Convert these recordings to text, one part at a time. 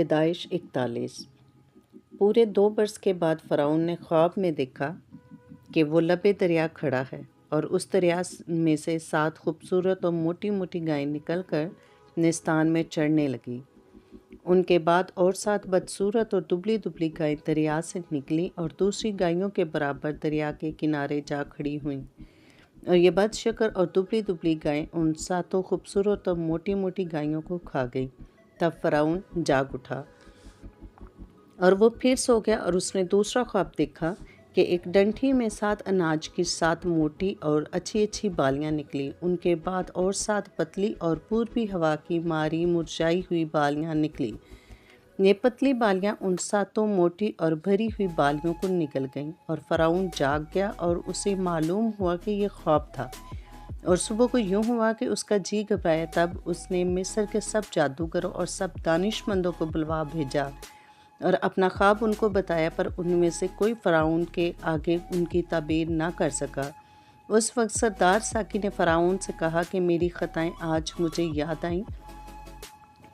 پیدائش 41 پورے 2 برس کے بعد فرعون نے خواب میں دیکھا کہ وہ لبے دریا کھڑا ہے اور اس دریا میں سے 7 خوبصورت اور موٹی موٹی گائیں نکل کر نستان میں چڑھنے لگی۔ ان کے بعد اور 7 بدصورت اور دبلی دبلی گائیں دریا سے نکلی اور دوسری گائیوں کے برابر دریا کے کنارے جا کھڑی ہوئیں، اور یہ بد شکل اور دبلی دبلی گائیں ان 7 خوبصورت اور موٹی موٹی گائیوں کو کھا گئی۔ تب فرعون جاگ اٹھا اور وہ پھر سو گیا، اور اس نے دوسرا خواب دیکھا کہ ایک ڈنٹھی میں 7 اناج کی 7 موٹی اور اچھی اچھی بالیاں نکلی۔ ان کے بعد اور 7 پتلی اور پوربی ہوا کی ماری مرجھائی ہوئی بالیاں نکلی۔ یہ پتلی بالیاں ان 7 موٹی اور بھری ہوئی بالیوں کو نکل گئیں، اور فرعون جاگ گیا اور اسے معلوم ہوا کہ یہ خواب تھا، اور صبح کو یوں ہوا کہ اس کا جی گھبرایا۔ تب اس نے مصر کے سب جادوگروں اور سب دانش مندوں کو بلوا بھیجا اور اپنا خواب ان کو بتایا، پر ان میں سے کوئی فرعون کے آگے ان کی تعبیر نہ کر سکا۔ اس وقت سردار ساقی نے فرعون سے کہا کہ میری خطائیں آج مجھے یاد آئیں۔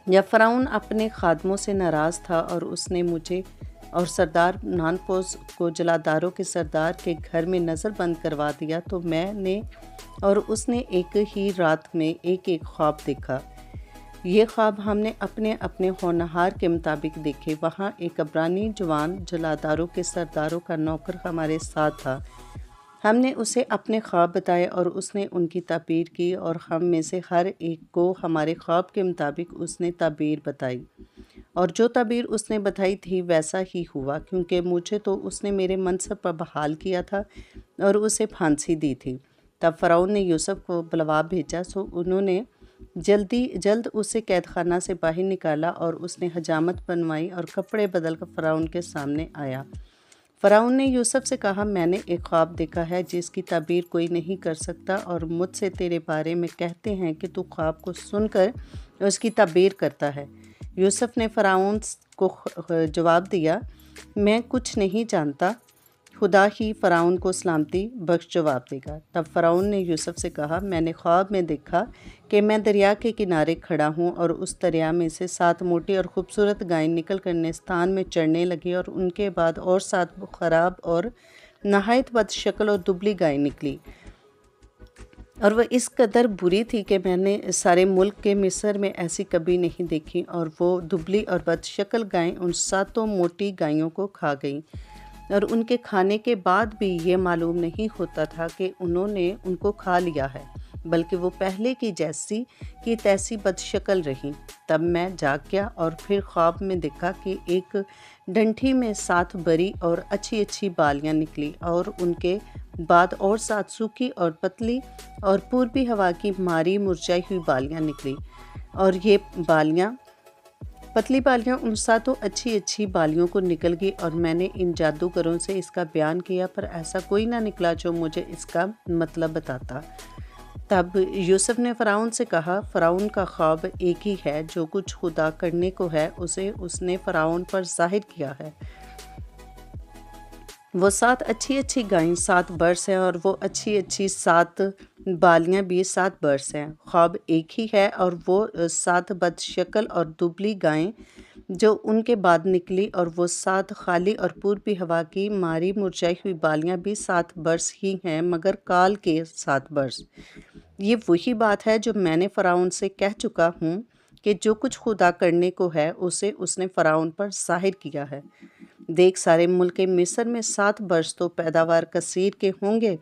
جب فرعون اپنے خادموں سے ناراض تھا اور اس نے مجھے اور سردار نانپوز کو جلاداروں کے سردار کے گھر میں نظر بند کروا دیا، تو میں نے اور اس نے ایک ہی رات میں ایک ایک خواب دیکھا۔ یہ خواب ہم نے اپنے اپنے ہونہار کے مطابق دیکھے۔ وہاں ایک عبرانی جوان جلاداروں کے سرداروں کا نوکر ہمارے ساتھ تھا۔ ہم نے اسے اپنے خواب بتائے اور اس نے ان کی تعبیر کی، اور ہم میں سے ہر ایک کو ہمارے خواب کے مطابق اس نے تعبیر بتائی، اور جو تعبیر اس نے بتائی تھی ویسا ہی ہوا، کیونکہ مجھے تو اس نے میرے منصب پر بحال کیا تھا اور اسے پھانسی دی تھی۔ تب فرعون نے یوسف کو بلوا بھیجا، سو انہوں نے جلد اسے قید خانہ سے باہر نکالا، اور اس نے حجامت بنوائی اور کپڑے بدل کر فرعون کے سامنے آیا۔ فرعون نے یوسف سے کہا، میں نے ایک خواب دیکھا ہے جس کی تعبیر کوئی نہیں کر سکتا، اور مجھ سے تیرے بارے میں کہتے ہیں کہ تو خواب کو سن کر اس کی تعبیر کرتا ہے۔ یوسف نے فرعون کو جواب دیا، میں کچھ نہیں جانتا، خدا ہی فرعون کو سلامتی بخش جواب دے گا۔ تب فرعون نے یوسف سے کہا، میں نے خواب میں دیکھا کہ میں دریا کے کنارے کھڑا ہوں، اور اس دریا میں سے 7 موٹی اور خوبصورت گائیں نکل کر نستان میں چڑھنے لگی، اور ان کے بعد اور 7 خراب اور نہایت بد شکل اور دبلی گائیں نکلی، اور وہ اس قدر بری تھی کہ میں نے سارے ملک کے مصر میں ایسی کبھی نہیں دیکھی، اور وہ دبلی اور بد شکل گائیں ان 7 موٹی گائیوں کو کھا گئیں، اور ان کے کھانے کے بعد بھی یہ معلوم نہیں ہوتا تھا کہ انہوں نے ان کو کھا لیا ہے، بلکہ وہ پہلے کی جیسی کی تیسی بد شکل رہیں۔ تب میں جاگ گیا اور پھر خواب میں دیکھا کہ ایک ڈنٹھی میں 7 بری اور اچھی اچھی بالیاں نکلی، اور ان کے بعد اور 7 سوکھی اور پتلی اور پوربی ہوا کی ماری مرجھائی ہوئی بالیاں نکلی، اور یہ پتلی بالیاں ان 7 اچھی اچھی بالیوں کو نکل گئی، اور میں نے ان جادوگروں سے اس کا بیان کیا، پر ایسا کوئی نہ نکلا جو مجھے اس کا مطلب بتاتا۔ تب یوسف نے فرعون سے کہا، فرعون کا خواب ایک ہی ہے، جو کچھ خدا کرنے کو ہے اسے اس نے فرعون پر ظاہر کیا ہے۔ وہ 7 اچھی اچھی گائیں 7 برس ہیں، اور وہ اچھی اچھی 7 بالیاں بھی 7 برس ہیں۔ خواب ایک ہی ہے، اور وہ 7 بد شکل اور دبلی گائیں جو ان کے بعد نکلی، اور وہ 7 خالی اور پوربی ہوا کی ماری مرجھائی ہوئی بالیاں بھی 7 برس ہی ہیں، مگر کال کے 7 برس۔ یہ وہی بات ہے جو میں نے فرعون سے کہہ چکا ہوں کہ جو کچھ خدا کرنے کو ہے اسے اس نے فرعون پر ظاہر کیا ہے۔ دیکھ، سارے ملک مصر میں 7 برس تو پیداوار کثیر کے ہوں گے،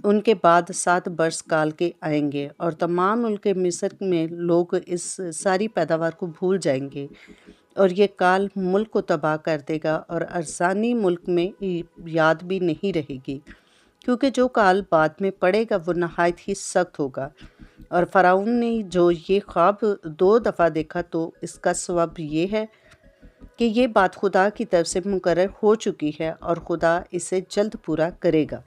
ان کے بعد 7 برس کال کے آئیں گے، اور تمام ملک مصر میں لوگ اس ساری پیداوار کو بھول جائیں گے، اور یہ کال ملک کو تباہ کر دے گا، اور ارزانی ملک میں یاد بھی نہیں رہے گی، کیونکہ جو کال بعد میں پڑے گا وہ نہایت ہی سخت ہوگا۔ اور فرعون نے جو یہ خواب 2 دفعہ دیکھا، تو اس کا سبب یہ ہے کہ یہ بات خدا کی طرف سے مقرر ہو چکی ہے، اور خدا اسے جلد پورا کرے گا۔